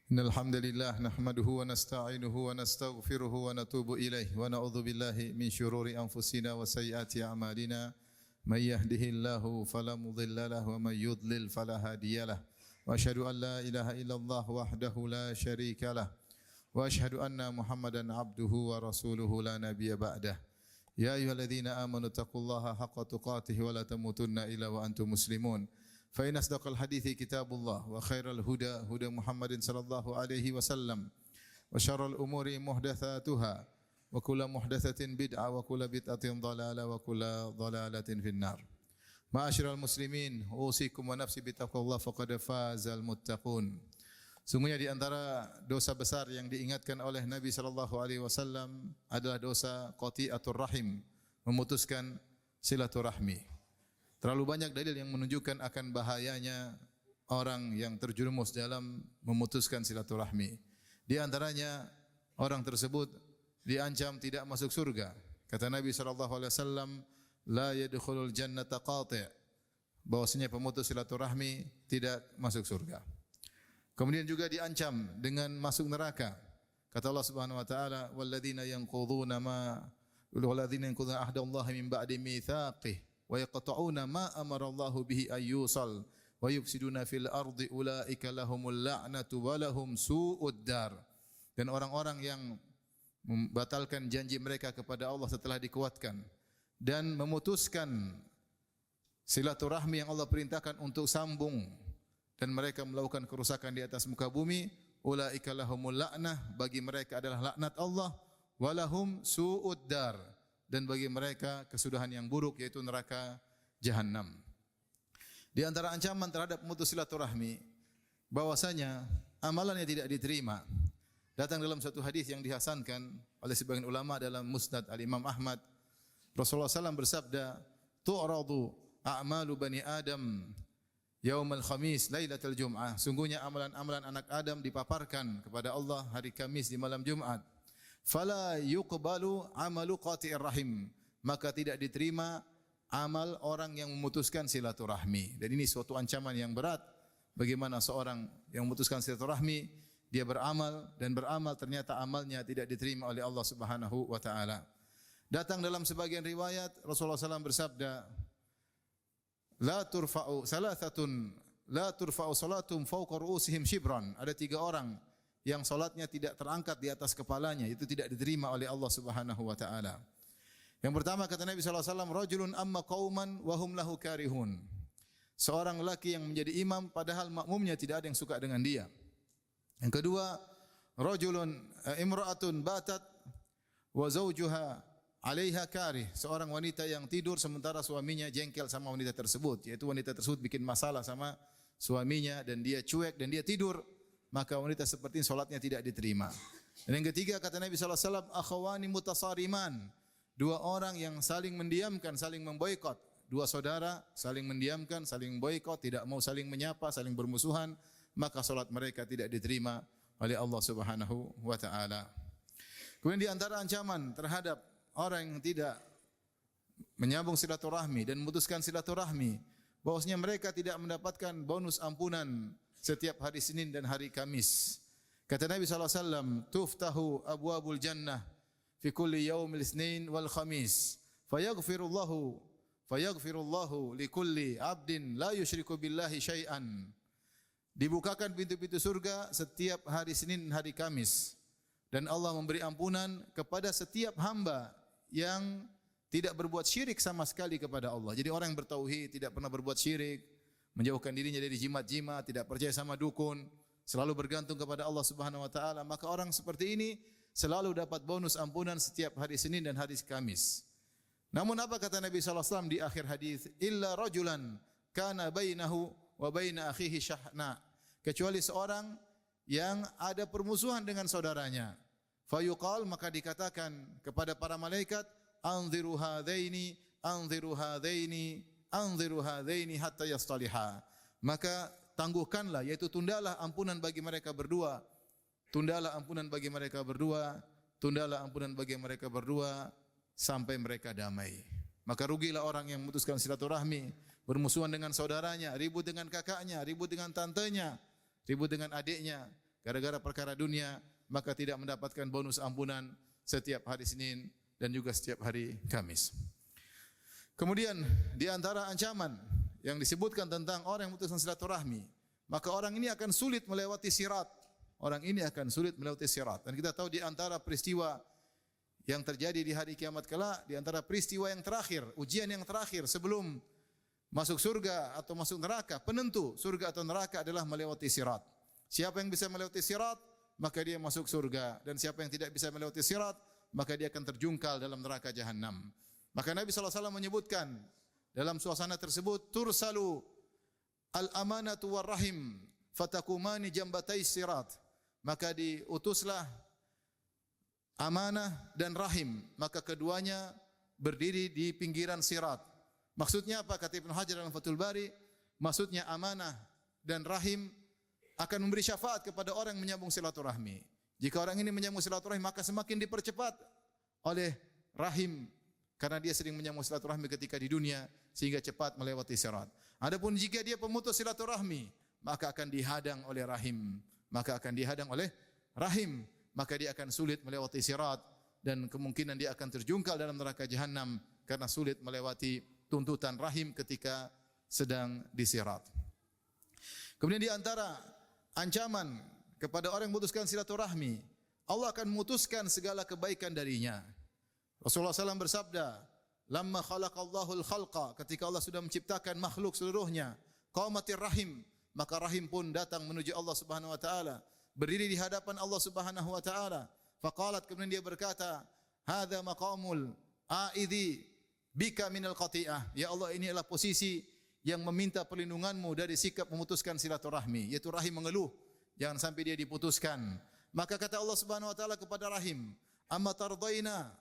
Innal hamdalillah nahmaduhu wa nasta'inuhu wa nastaghfiruhu wa natubu ilaih wa na'udzu billahi min shururi anfusina wa sayyiati a'malina may yahdihillahu fala mudilla lahu wa may yudlil fala hadiyalah wa asyhadu an la ilaha illallah wahdahu la syarika lah wa asyhadu anna Muhammadan abduhu wa rasuluhu la nabiyya ba'dah. Ya ayyuhalladzina amanu taqullaha haqqa tuqatih wa la tamutunna illa wa antum muslimun. Fa inna asdaqal hadithi kitabullah wa khairal huda huda Muhammadin sallallahu alaihi wasallam wa syarrul umuri muhdatsatuha wa kullu muhdatsatin bid'ah wa kullu bid'atin dhalalah wa kullu dhalalatin finnar. Ma'asyiral muslimin, usikum wa nafsi bittaqwallah faqad fazal muttaqun. Sungguhnya di antara dosa besar yang diingatkan oleh Nabi sallallahu alaihi wasallam adalah dosa qati'atur rahim, memutuskan silaturahmi. Terlalu banyak dalil yang menunjukkan akan bahayanya orang yang terjerumus dalam memutuskan silaturahmi. Di antaranya orang tersebut diancam tidak masuk surga. Kata Nabi SAW, la yadkhulul jannata qati', bahwasanya pemutus silaturahmi tidak masuk surga. Kemudian juga diancam dengan masuk neraka. Kata Allah Subhanahu wa taala, walladzina yanquduna ahdallahi min ba'di mitsaqih wa yaqta'una ma amara Allahu bihi ayyusal wa yufsiduna fil ardi ulaika lahumul la'natu wa lahum su'ud dar. Dan orang-orang yang membatalkan janji mereka kepada Allah setelah dikuatkan dan memutuskan silaturahmi yang Allah perintahkan untuk sambung dan mereka melakukan kerusakan di atas muka bumi, ulaika lahumul la'nah, bagi mereka adalah laknat Allah, wa lahum su'ud dar, dan bagi mereka kesudahan yang buruk yaitu neraka jahanam. Di antara ancaman terhadap memutus silaturahmi bahwasanya amalannya tidak diterima. Datang dalam satu hadis yang dihasankan oleh sebagian ulama dalam Musnad Al-Imam Ahmad, Rasulullah SAW bersabda, tu'radu a'malu bani Adam yaumal khamis lailatul jum'ah. Sungguhnya amalan-amalan anak Adam dipaparkan kepada Allah hari Kamis di malam Jumat. Fala yuqbalu amalu qati'ir rahim, maka tidak diterima amal orang yang memutuskan silaturahmi. Dan ini suatu ancaman yang berat. Bagaimana seorang yang memutuskan silaturahmi, dia beramal dan beramal ternyata amalnya tidak diterima oleh Allah Subhanahu wa taala. Datang dalam sebagian riwayat Rasulullah SAW bersabda, la turfa'u salatum fawqa ru'usihim shibran. Ada 3 orang yang salatnya tidak terangkat di atas kepalanya, itu tidak diterima oleh Allah Subhanahu wa taala. Yang pertama kata Nabi sallallahu alaihi wasallam, rajulun amma qauman wa hum lahu karihun. Seorang lelaki yang menjadi imam padahal makmumnya tidak ada yang suka dengan dia. Yang kedua, rajulun imra'atun batat wa zawjuha 'alaiha karih. Seorang wanita yang tidur sementara suaminya jengkel sama wanita tersebut, yaitu wanita tersebut bikin masalah sama suaminya dan dia cuek dan dia tidur, maka wanita seperti ini salatnya tidak diterima. Dan yang ketiga kata Nabi sallallahu alaihi wasallam, akhawani mutasariman, 2 orang yang saling mendiamkan, saling memboikot. 2 saudara saling mendiamkan, saling memboikot, tidak mau saling menyapa, saling bermusuhan, maka salat mereka tidak diterima oleh Allah Subhanahu wa taala. Kemudian di antara ancaman terhadap orang yang tidak menyambung silaturahmi dan memutuskan silaturahmi, bahwasanya mereka tidak mendapatkan bonus ampunan setiap hari Senin dan hari Kamis. Kata Nabi sallallahu alaihi wasallam, tuftahu abwabul jannah fi kulli yaumil Isnin wal Khamis, fayaghfirullahu likulli 'abdin la yusyriku billahi syai'an. Dibukakan pintu-pintu surga setiap hari Senin dan hari Kamis, dan Allah memberi ampunan kepada setiap hamba yang tidak berbuat syirik sama sekali kepada Allah. Jadi orang yang bertauhid, tidak pernah berbuat syirik, menjauhkan dirinya dari jimat-jimat, tidak percaya sama dukun, selalu bergantung kepada Allah Subhanahu wa taala, maka orang seperti ini selalu dapat bonus ampunan setiap hari Senin dan hari Kamis. Namun apa kata Nabi sallallahu alaihi wasallam di akhir hadis? Illa rajulan kana bainahu wa baina akhihi syahna. Kecuali seorang yang ada permusuhan dengan saudaranya. Fayuqal, maka dikatakan kepada para malaikat, anziru hadaini hatta yastaliha. Maka tangguhkanlah, yaitu tundalah ampunan bagi mereka berdua. Tundalah ampunan bagi mereka berdua sampai mereka damai. Maka rugilah orang yang memutuskan silaturahmi, bermusuhan dengan saudaranya, ribut dengan kakaknya, ribut dengan tantenya, ribut dengan adiknya. gara-gara perkara dunia, maka tidak mendapatkan bonus ampunan setiap hari Senin dan juga setiap hari Kamis. Kemudian di antara ancaman yang disebutkan tentang orang yang memutuskan silaturahmi, maka orang ini akan sulit melewati sirat. Orang ini akan sulit melewati sirat. Dan kita tahu di antara peristiwa yang terjadi di hari kiamat kelak, di antara peristiwa yang terakhir, ujian yang terakhir sebelum masuk surga atau masuk neraka, penentu surga atau neraka adalah melewati sirat. Siapa yang bisa melewati sirat, maka dia masuk surga. Dan siapa yang tidak bisa melewati sirat, maka dia akan terjungkal dalam neraka jahanam. Maka Nabi SAW menyebutkan dalam suasana tersebut, tursalu al-amanatu war-rahim fatakumani jambatai sirat. Maka diutuslah amanah dan rahim, maka keduanya berdiri di pinggiran sirat. Maksudnya apa? Kata Ibnu Hajar dalam Fathul Bari, maksudnya amanah dan rahim akan memberi syafaat kepada orang yang menyambung silaturahmi. Jika orang ini menyambung silaturahmi, maka semakin dipercepat oleh rahim, karena dia sering menyambung silaturahmi ketika di dunia sehingga cepat melewati sirat. Adapun jika dia pemutus silaturahmi, maka akan dihadang oleh rahim, maka dia akan sulit melewati sirat dan kemungkinan dia akan terjungkal dalam neraka jahanam karena sulit melewati tuntutan rahim ketika sedang di sirat. Kemudian di antara ancaman kepada orang yang memutuskan silaturahmi, Allah akan memutuskan segala kebaikan darinya. Rasulullah SAW bersabda, "Lamma khalaqallahu al-khalqa," ketika Allah sudah menciptakan makhluk seluruhnya, qamatir rahim, maka rahim pun datang menuju Allah Subhanahu wa taala, berdiri di hadapan Allah Subhanahu wa taala. Faqalat, kemudian dia berkata, "Hadza maqamul a'idhi bika minal qati'ah." Ya Allah, ini adalah posisi yang meminta perlindunganmu dari sikap memutuskan silaturahmi, yaitu rahim mengeluh, jangan sampai dia diputuskan. Maka kata Allah Subhanahu wa taala kepada rahim, "Amma tardaina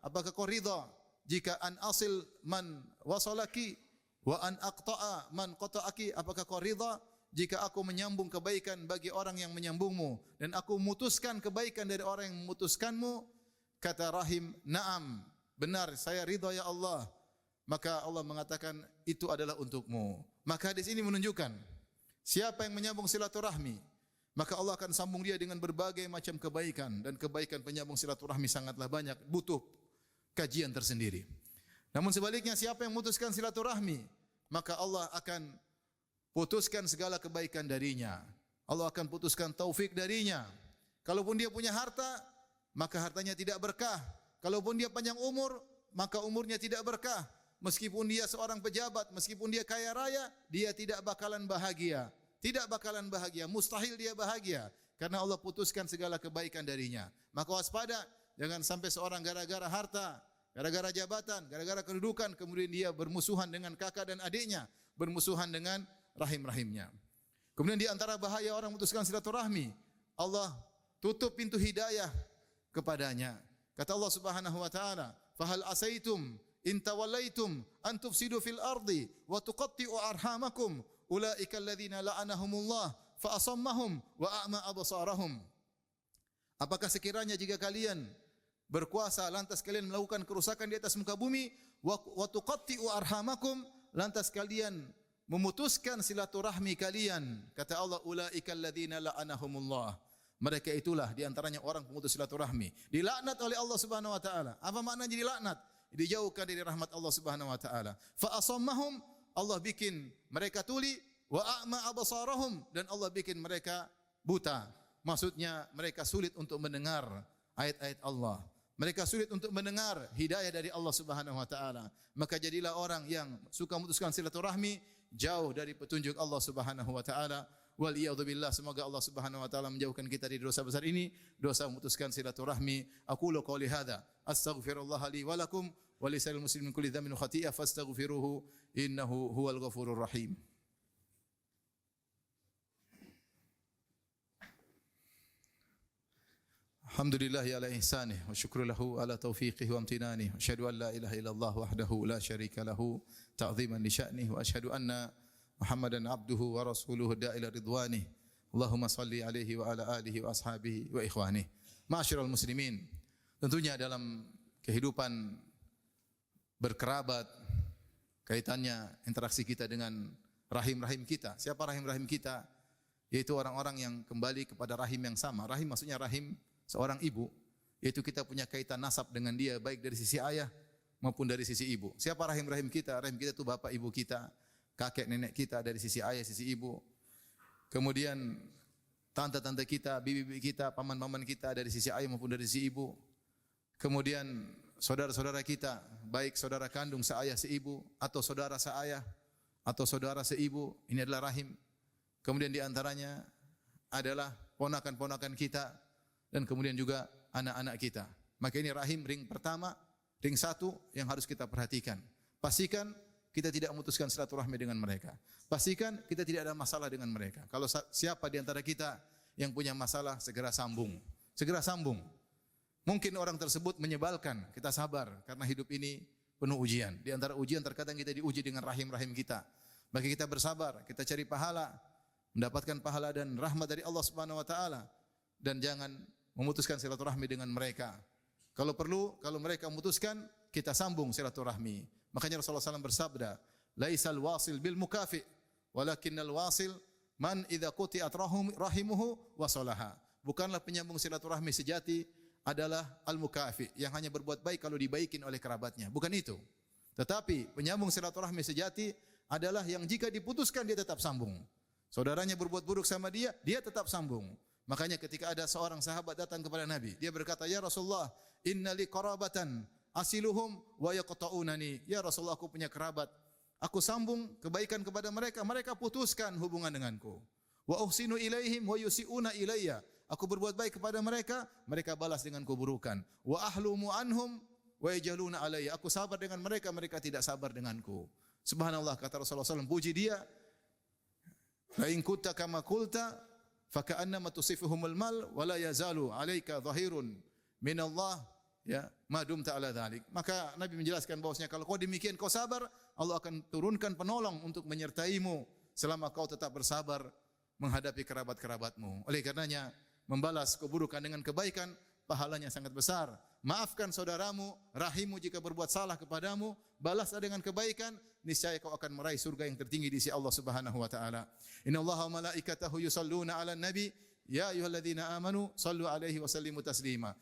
apakah kau ridha jika an asil man wasalaki wa an aqta'a man qata'aki?" Apakah kau ridha jika aku menyambung kebaikan bagi orang yang menyambungmu dan aku memutuskan kebaikan dari orang yang memutuskanmu? Kata rahim, "Na'am, benar, saya ridha ya Allah." Maka Allah mengatakan, itu adalah untukmu. Maka hadis ini menunjukkan siapa yang menyambung silaturahmi, maka Allah akan sambung dia dengan berbagai macam kebaikan, dan kebaikan penyambung silaturahmi sangatlah banyak, butuh kajian tersendiri. Namun sebaliknya, siapa yang memutuskan silaturahmi, maka Allah akan putuskan segala kebaikan darinya. Allah akan putuskan taufik darinya. Kalaupun dia punya harta, maka hartanya tidak berkah. Kalaupun dia panjang umur, maka umurnya tidak berkah. Meskipun dia seorang pejabat, meskipun dia kaya raya, dia tidak bakalan bahagia. Tidak bakalan bahagia, mustahil dia bahagia, karena Allah putuskan segala kebaikan darinya. Maka waspada, jangan sampai seorang gara-gara harta, gara-gara jabatan, gara-gara kedudukan, kemudian dia bermusuhan dengan kakak dan adiknya, bermusuhan dengan rahim-rahimnya. Kemudian di antara bahaya orang memutuskan silaturahmi, Allah tutup pintu hidayah kepadanya. Kata Allah Subhanahu wa taala, "Fahal asaitum in tawallaitum an tufsidu fil ardi wa tuqatti'u arhamakum ulaika alladzina la'anahumullah fa asammahum wa a'ma absarahum." Apakah sekiranya jika kalian berkuasa lantas kalian melakukan kerusakan di atas muka bumi, wa tuqatti'u arhamakum, lantas kalian memutuskan silaturahmi kalian, kata Allah, ulaika alladzina la'anahumullah, mereka itulah di antaranya orang pemutus silaturahmi, dilaknat oleh Allah Subhanahu wa taala. Apa maknanya dilaknat? Dijauhkan dari rahmat Allah Subhanahu wa taala. Fa asammahum, Allah bikin mereka tuli, wa a'ma absarahum, dan Allah bikin mereka buta. Maksudnya mereka sulit untuk mendengar ayat-ayat Allah. Mereka sulit untuk mendengar hidayah dari Allah Subhanahu wa taala. Maka jadilah orang yang suka memutuskan silaturahmi jauh dari petunjuk Allah Subhanahu wa taala. Wal iyadzu billah, semoga Allah Subhanahu wa taala menjauhkan kita dari dosa besar ini, dosa memutuskan silaturahmi. Aqulu qouli hadza, astaghfirullah li wa lakum wa lisal muslimin kulli dhanbin khati'ah fastaghfiruhu innahu huwal ghafurur rahim. Alhamdulillahi ala ihsanih wa syukru lahu ala taufiqihi wa amtinanih wa asyhadu an la ilaha illallah wahdahu la syarika lahu ta'ziman li sya'nih wa asyhadu anna Muhammadan abduhu wa rasuluhu da'ila ridwanih. Allahumma salli alaihi wa ala alihi wa ashabihi wa ikhwanih. Ma'asyiral muslimin, tentunya dalam kehidupan berkerabat, kaitannya interaksi kita dengan rahim-rahim kita. Siapa rahim-rahim kita? yaitu orang-orang yang kembali kepada rahim yang sama. Rahim maksudnya rahim seorang ibu, yaitu kita punya kaitan nasab dengan dia baik dari sisi ayah maupun dari sisi ibu. Siapa rahim-rahim kita? Rahim kita itu bapak ibu kita, kakek nenek kita dari sisi ayah, sisi ibu. Kemudian tante-tante kita, bibi-bibi kita, paman-paman kita dari sisi ayah maupun dari sisi ibu. Kemudian saudara-saudara kita, baik saudara kandung seayah seibu atau saudara seayah atau saudara seibu, ini adalah rahim. Kemudian di antaranya adalah ponakan-ponakan kita dan kemudian juga anak-anak kita. Maka ini rahim ring pertama, ring satu yang harus kita perhatikan. Pastikan kita tidak memutuskan silaturahmi dengan mereka. Pastikan kita tidak ada masalah dengan mereka. Kalau siapa di antara kita yang punya masalah, segera sambung. Segera sambung. Mungkin orang tersebut menyebalkan, kita sabar karena hidup ini penuh ujian. Di antara ujian terkadang kita diuji dengan rahim-rahim kita. Maka kita bersabar, kita cari pahala, mendapatkan pahala dan rahmat dari Allah Subhanahu wa taala, dan jangan memutuskan silaturahmi dengan mereka. Kalau perlu, kalau mereka memutuskan, kita sambung silaturahmi. Makanya Rasulullah SAW bersabda, "Laisal wasil bil mukafi, walakinnal wasil man idza quti'at rahimuhu wasalaha." Bukanlah penyambung silaturahmi sejati adalah al-mukafi, yang hanya berbuat baik kalau dibaikin oleh kerabatnya. Bukan itu. Tetapi penyambung silaturahmi sejati adalah yang jika diputuskan dia tetap sambung. Saudaranya berbuat buruk sama dia, dia tetap sambung. Makanya ketika ada seorang sahabat datang kepada Nabi, dia berkata, "Ya Rasulullah, innali qarabatan asiluhum wa yaqta'unani." Ya Rasulullah, aku punya kerabat. Aku sambung kebaikan kepada mereka, mereka putuskan hubungan denganku. Wa uhsinu ilaihim wa yusi'una ilayya. Aku berbuat baik kepada mereka, mereka balas dengan keburukan. Wa ahlumu anhum wa yajaluna alayya. Aku sabar dengan mereka, mereka tidak sabar denganku. Subhanallah, kata Rasulullah SAW, puji dia. La in kunta kama qulta faka'annama tusifuhumul mal wa la yazalu 'alaika dhahirun minallah ya ma dumta 'ala dzalik. Maka Nabi menjelaskan bahwasanya kalau kau demikian kau sabar, Allah akan turunkan penolong untuk menyertaimu selama kau tetap bersabar menghadapi kerabat-kerabatmu. Oleh karenanya membalas keburukan dengan kebaikan pahalanya sangat besar. Maafkan saudaramu, rahimmu jika berbuat salah kepadamu, balaslah dengan kebaikan, niscaya kau akan meraih surga yang tertinggi di sisi Allah Subhanahu wa taala. Innallaha wa malaikatahu yusalluna 'alan nabi, ya ayyuhalladzina amanu sallu 'alaihi wa sallimu taslima.